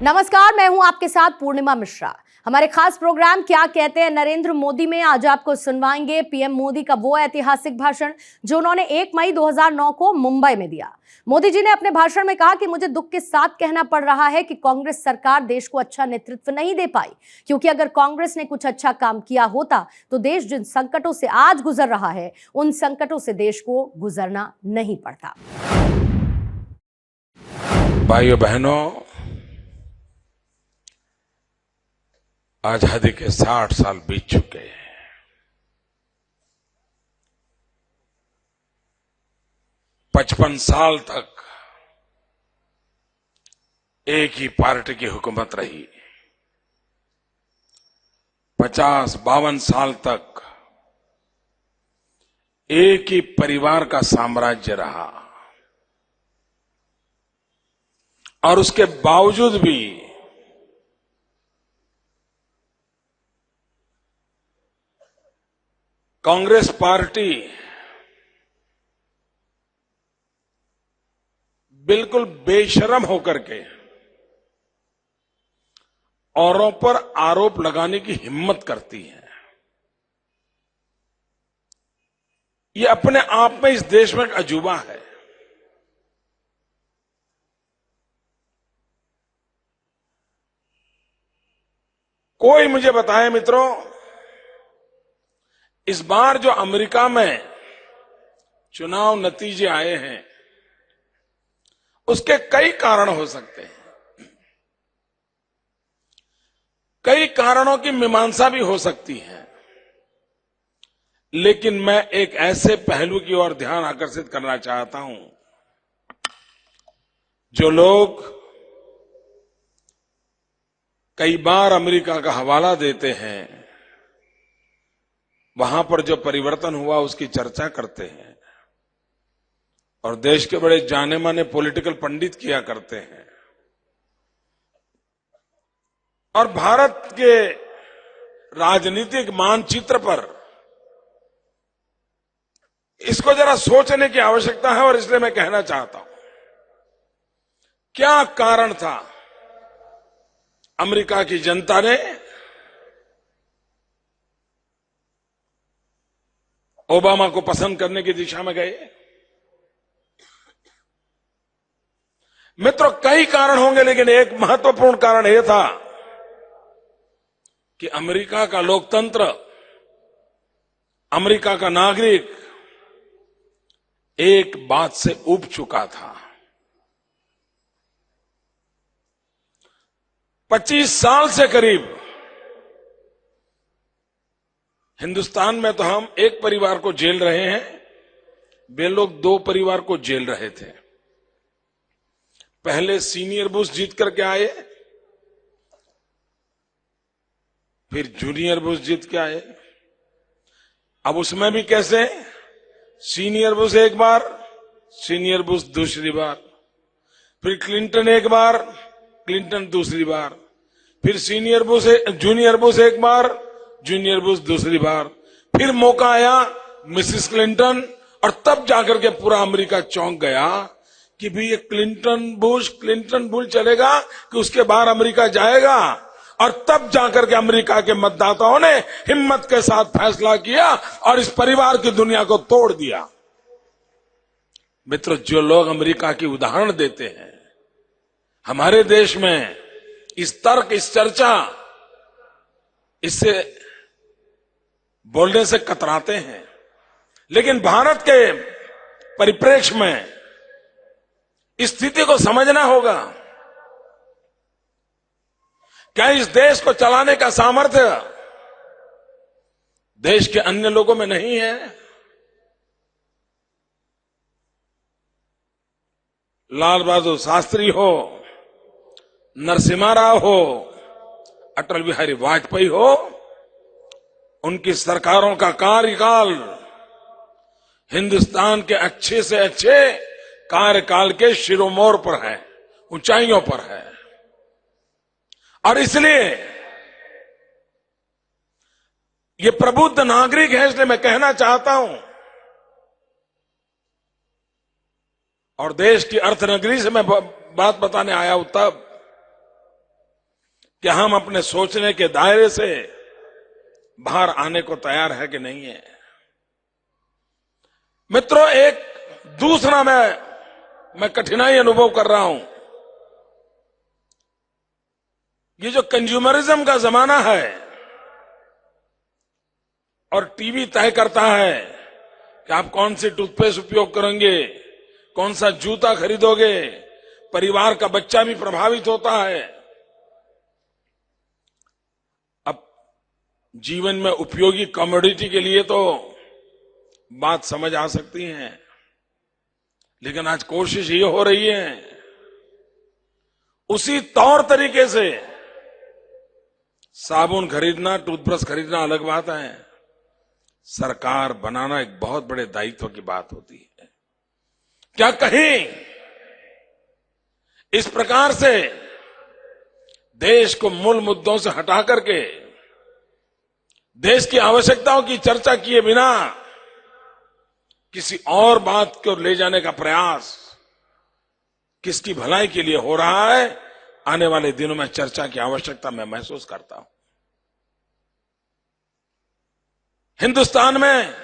नमस्कार, मैं हूं आपके साथ पूर्णिमा मिश्रा। हमारे खास प्रोग्राम क्या कहते हैं नरेंद्र मोदी में आज आपको सुनवाएंगे पीएम मोदी का वो ऐतिहासिक भाषण जो उन्होंने 1 मई 2009 को मुंबई में दिया। मोदी जी ने अपने भाषण में कहा कि मुझे दुख के साथ कहना पड़ रहा है कि कांग्रेस सरकार देश को अच्छा नेतृत्व नहीं दे पाई, क्योंकि अगर कांग्रेस ने कुछ अच्छा काम किया होता तो देश जिन संकटों से आज गुजर रहा है उन संकटों से देश को गुजरना नहीं पड़ता। भाइयों बहनों, आजादी के 60 साल बीत चुके हैं। पचपन साल तक एक ही पार्टी की हुकूमत रही। 50-52 साल तक एक ही परिवार का साम्राज्य रहा और उसके बावजूद भी कांग्रेस पार्टी बिल्कुल बेशरम होकर के औरों पर आरोप लगाने की हिम्मत करती है। ये अपने आप में इस देश में एक अजूबा है। कोई मुझे बताए मित्रों, इस बार जो अमेरिका में चुनाव नतीजे आए हैं उसके कई कारण हो सकते हैं। कई कारणों की मीमांसा भी हो सकती है, लेकिन मैं एक ऐसे पहलू की ओर ध्यान आकर्षित करना चाहता हूं। जो लोग कई बार अमेरिका का हवाला देते हैं, वहां पर जो परिवर्तन हुआ उसकी चर्चा करते हैं और देश के बड़े जाने माने पॉलिटिकल पंडित किया करते हैं। और भारत के राजनीतिक मानचित्र पर इसको जरा सोचने की आवश्यकता है और इसलिए मैं कहना चाहता हूं, क्या कारण था अमेरिका की जनता ने ओबामा को पसंद करने की दिशा में गए? मित्रों, कई कारण होंगे, लेकिन एक महत्वपूर्ण कारण यह था कि अमेरिका का लोकतंत्र, अमेरिका का नागरिक एक बात से ऊब चुका था। 25 साल से करीब हिंदुस्तान में तो हम एक परिवार को जेल रहे हैं, वे लोग 2 परिवार को जेल रहे थे। पहले सीनियर बुश जीत करके आए, फिर जूनियर बुश जीत के आए। अब उसमें भी कैसे? सीनियर बुश एक बार, सीनियर बुश दूसरी बार, फिर क्लिंटन एक बार, क्लिंटन दूसरी बार, फिर जूनियर बुश एक बार, जूनियर बुश दूसरी बार, फिर मौका आया मिसेस क्लिंटन, और तब जाकर के पूरा अमेरिका चौंक गया कि भी ये क्लिंटन बुश चलेगा कि उसके बाहर अमेरिका जाएगा। और तब जाकर के अमेरिका के मतदाताओं ने हिम्मत के साथ फैसला किया और इस परिवार की दुनिया को तोड़ दिया। मित्रों, जो लोग अमेरिका की उदाहरण देते हैं, हमारे देश में इस तर्क, इस चर्चा, इससे बोलने से कतराते हैं, लेकिन भारत के परिप्रेक्ष्य में इस स्थिति को समझना होगा। क्या इस देश को चलाने का सामर्थ्य देश के अन्य लोगों में नहीं है? लाल बहादुर शास्त्री हो, नरसिम्हा राव हो, अटल बिहारी वाजपेयी हो, उनकी सरकारों का कार्यकाल हिंदुस्तान के अच्छे से अच्छे कार्यकाल के शिरोमोर पर है, ऊंचाइयों पर है। और इसलिए ये प्रबुद्ध नागरिक है, इसलिए मैं कहना चाहता हूं, और देश की अर्थनगरी से मैं बात बताने आया हूं, तब कि हम अपने सोचने के दायरे से बाहर आने को तैयार है कि नहीं है। मित्रों, एक दूसरा मैं कठिनाई अनुभव कर रहा हूं। ये जो कंज्यूमरिज्म का जमाना है और टीवी तय करता है कि आप कौन सी टूथपेस्ट उपयोग करेंगे, कौन सा जूता खरीदोगे, परिवार का बच्चा भी प्रभावित होता है। अब जीवन में उपयोगी कमोडिटी के लिए तो बात समझ आ सकती है, लेकिन आज कोशिश ये हो रही है उसी तौर तरीके से साबुन खरीदना, टूथब्रश खरीदना अलग बात है, सरकार बनाना एक बहुत बड़े दायित्व की बात होती है। क्या कहीं इस प्रकार से देश को मूल मुद्दों से हटा करके देश की आवश्यकताओं की चर्चा किए बिना किसी और बात को ले जाने का प्रयास किसकी भलाई के लिए हो रहा है, आने वाले दिनों में चर्चा की आवश्यकता मैं महसूस करता हूं। हिंदुस्तान में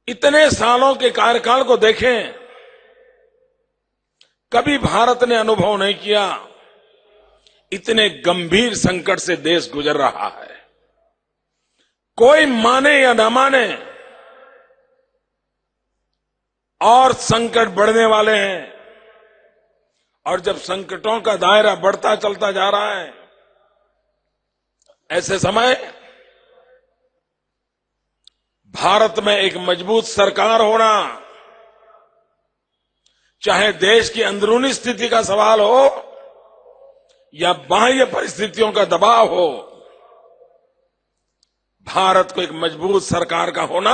इतने सालों के कार्यकाल को देखें, कभी भारत ने अनुभव नहीं किया इतने गंभीर संकट से देश गुजर रहा है। कोई माने या न माने और संकट बढ़ने वाले हैं, और जब संकटों का दायरा बढ़ता चलता जा रहा है, ऐसे समय भारत में एक मजबूत सरकार होना, चाहे देश की अंदरूनी स्थिति का सवाल हो या बाह्य परिस्थितियों का दबाव हो, भारत को एक मजबूत सरकार का होना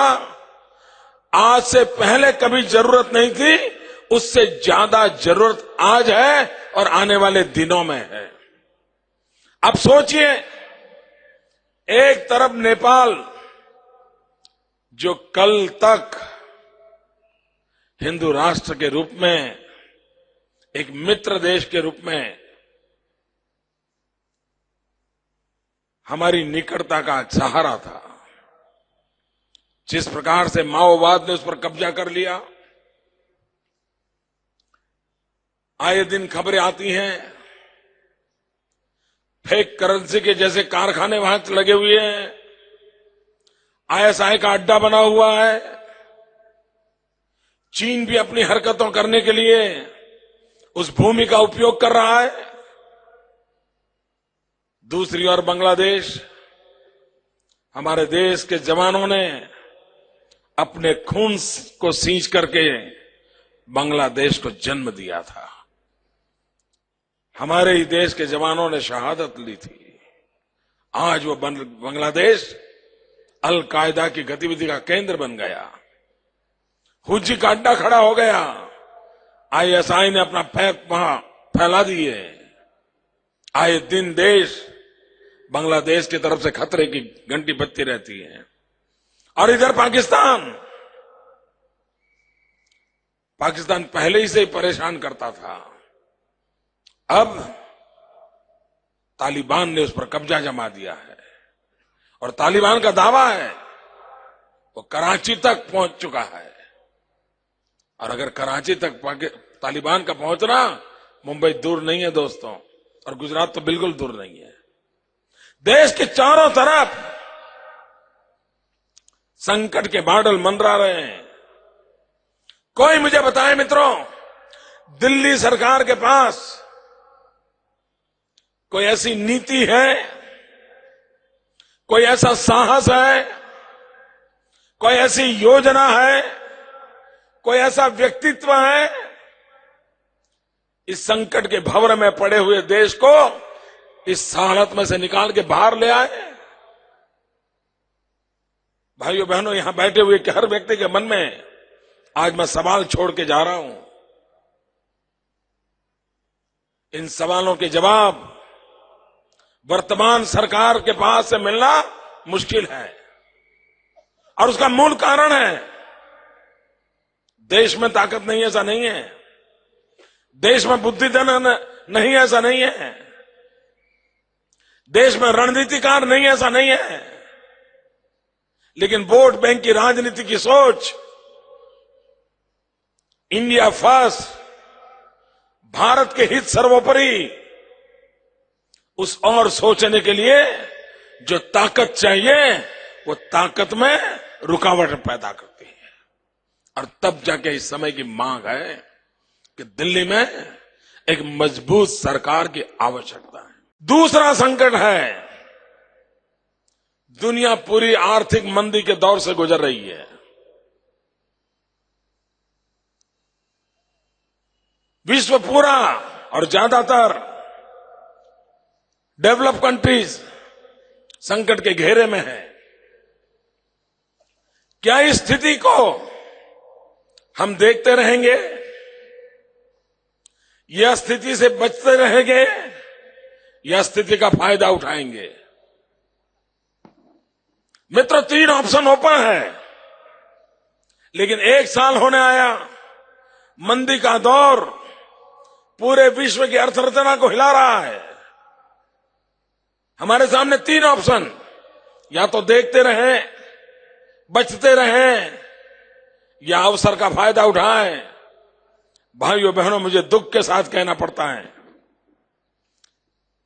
आज से पहले कभी जरूरत नहीं थी, उससे ज्यादा जरूरत आज है और आने वाले दिनों में है। अब सोचिए, एक तरफ नेपाल जो कल तक हिंदू राष्ट्र के रूप में, एक मित्र देश के रूप में हमारी निकटता का सहारा था, जिस प्रकार से माओवाद ने उस पर कब्जा कर लिया, आए दिन खबरें आती हैं फेक करेंसी के जैसे कारखाने वहां लगे हुए हैं, आईएसआई का अड्डा बना हुआ है, चीन भी अपनी हरकतों करने के लिए उस भूमि का उपयोग कर रहा है। दूसरी ओर बांग्लादेश, हमारे देश के जवानों ने अपने खून को सींच करके बांग्लादेश को जन्म दिया था। हमारे ही देश के जवानों ने शहादत ली थी। आज वो बांग्लादेश अल कायदा की गतिविधि का केंद्र बन गया, हुज्जी का अड्डा खड़ा हो गया, आईएसआई ने अपना पैक वहां फैला दिए। आए दिन देश बांग्लादेश की तरफ से खतरे की घंटी बजती रहती है। और इधर पाकिस्तान पहले ही से परेशान करता था, अब तालिबान ने उस पर कब्जा जमा दिया है और तालिबान का दावा है वो कराची तक पहुंच चुका है। और अगर कराची तक तालिबान का पहुंचना, मुंबई दूर नहीं है दोस्तों, और गुजरात तो बिल्कुल दूर नहीं है। देश के चारों तरफ संकट के बादल मंडरा रहे हैं। कोई मुझे बताए मित्रों, दिल्ली सरकार के पास कोई ऐसी नीति है, कोई ऐसा साहस है, कोई ऐसी योजना है, कोई ऐसा व्यक्तित्व है, इस संकट के भंवर में पड़े हुए देश को इस हालत में से निकाल के बाहर ले आए? भाइयों बहनों, यहां बैठे हुए हर व्यक्ति के मन में आज मैं सवाल छोड़ के जा रहा हूं। इन सवालों के जवाब वर्तमान सरकार के पास से मिलना मुश्किल है, और उसका मूल कारण है देश में ताकत नहीं, ऐसा नहीं है। देश में नहीं, ऐसा नहीं है। देश में रणनीतिकार नहीं, ऐसा नहीं है। लेकिन वोट बैंक की राजनीति की सोच, इंडिया फर्स्ट, भारत के हित सर्वोपरि, उस और सोचने के लिए जो ताकत चाहिए, वो ताकत में रुकावट पैदा करती है। और तब जाके इस समय की मांग है कि दिल्ली में एक मजबूत सरकार की आवश्यकता है। दूसरा संकट है, दुनिया पूरी आर्थिक मंदी के दौर से गुजर रही है। विश्व पूरा और ज्यादातर डेवलप कंट्रीज संकट के घेरे में है। क्या इस स्थिति को हम देखते रहेंगे? यह स्थिति से बचते रहेंगे या स्थिति का फायदा उठाएंगे? मित्रों, 3 ऑप्शन ओपन है। लेकिन 1 साल होने आया, मंदी का दौर पूरे विश्व की अर्थव्यवस्था को हिला रहा है। हमारे सामने 3 ऑप्शन, या तो देखते रहें, बचते रहें, या अवसर का फायदा उठाएं। भाइयों बहनों, मुझे दुख के साथ कहना पड़ता है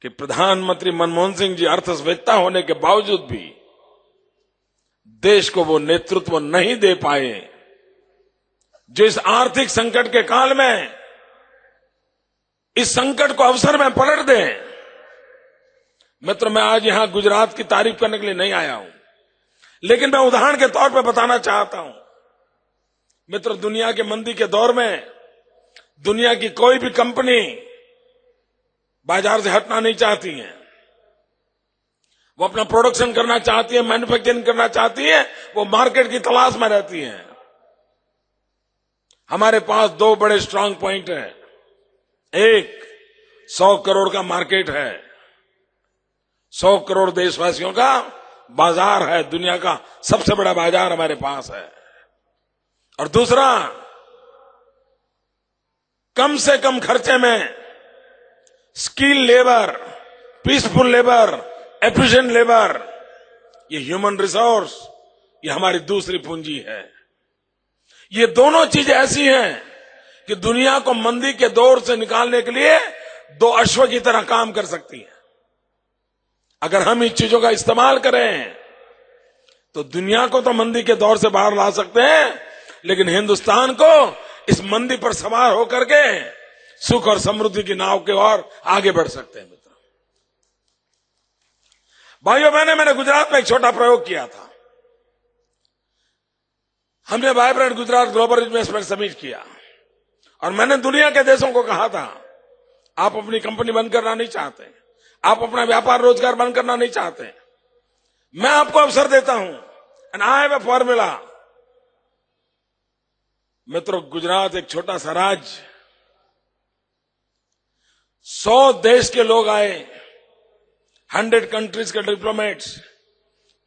कि प्रधानमंत्री मनमोहन सिंह जी अर्थवेत्ता होने के बावजूद भी देश को वो नेतृत्व नहीं दे पाए जो इस आर्थिक संकट के काल में इस संकट को अवसर में पलट दे। मित्र, मैं आज यहां गुजरात की तारीफ करने के लिए नहीं आया हूं, लेकिन मैं उदाहरण के तौर पर बताना चाहता हूं। मित्र, दुनिया के मंदी के दौर में दुनिया की कोई भी कंपनी बाजार से हटना नहीं चाहती है। वो अपना प्रोडक्शन करना चाहती है, मैन्युफैक्चरिंग करना चाहती है, वो मार्केट की तलाश में रहती है। हमारे पास 2 बड़े स्ट्रांग पॉइंट हैं। एक 100 करोड़ का मार्केट है, 100 करोड़ देशवासियों का बाजार है, दुनिया का सबसे बड़ा बाजार हमारे पास है। और दूसरा, कम से कम खर्चे में skill labour, peaceful labour, efficient labour, ये ह्यूमन रिसोर्स, ये हमारी दूसरी पूंजी है। ये दोनों चीजें ऐसी हैं कि दुनिया को मंदी के दौर से निकालने के लिए 2 अश्व की तरह काम कर सकती है। अगर हम इन चीजों का इस्तेमाल करें तो दुनिया को तो मंदी के दौर से बाहर ला सकते हैं, लेकिन हिंदुस्तान को इस मंदी पर सवार होकर के सुख और समृद्धि की नाव के ओर आगे बढ़ सकते हैं। मित्र, भाइयों बहनों, मैंने गुजरात में एक छोटा प्रयोग किया था। हमने vibrant Gujarat global investment summit किया और मैंने दुनिया के देशों को कहा था, आप अपनी कंपनी बंद करना नहीं चाहते, आप अपना व्यापार रोजगार बंद करना नहीं चाहते, मैं आपको अवसर देता हूं, and I have a formula. मित्रों, गुजरात एक छोटा सा राज्य, 100 देश के लोग आए, 100 कंट्रीज के डिप्लोमेट्स,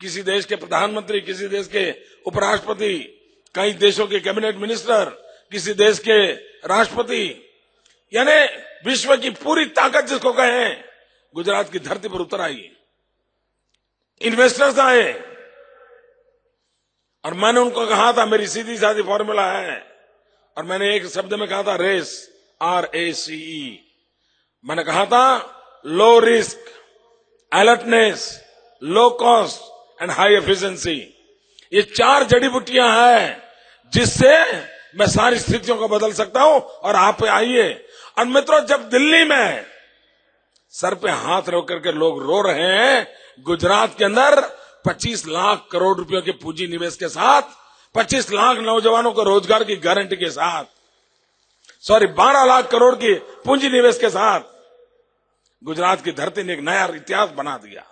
किसी देश के प्रधानमंत्री, किसी देश के उपराष्ट्रपति, कई देशों के कैबिनेट मिनिस्टर, किसी देश के राष्ट्रपति, यानी विश्व की पूरी ताकत जिसको कहें, गुजरात की धरती पर उतर आई। इन्वेस्टर्स आए और मैंने उनको कहा था, मेरी सीधी सादी फॉर्मूला है, और मैंने एक शब्द में कहा था रेस, RACE। मैंने कहा था low risk, alertness, low cost and high efficiency. ये 4 जड़ी बूटियां हैं जिससे मैं सारी स्थितियों को बदल सकता हूं। और आप आइए। और मित्रों, जब दिल्ली में सर पे हाथ रख करके लोग रो रहे हैं, गुजरात के अंदर 25 लाख करोड़ रुपयों के पूंजी निवेश के साथ, 25 लाख नौजवानों को रोजगार की गारंटी के साथ, 12 लाख करोड़ की पूंजी निवेश के साथ गुजरात की धरती ने एक नया इतिहास बना दिया।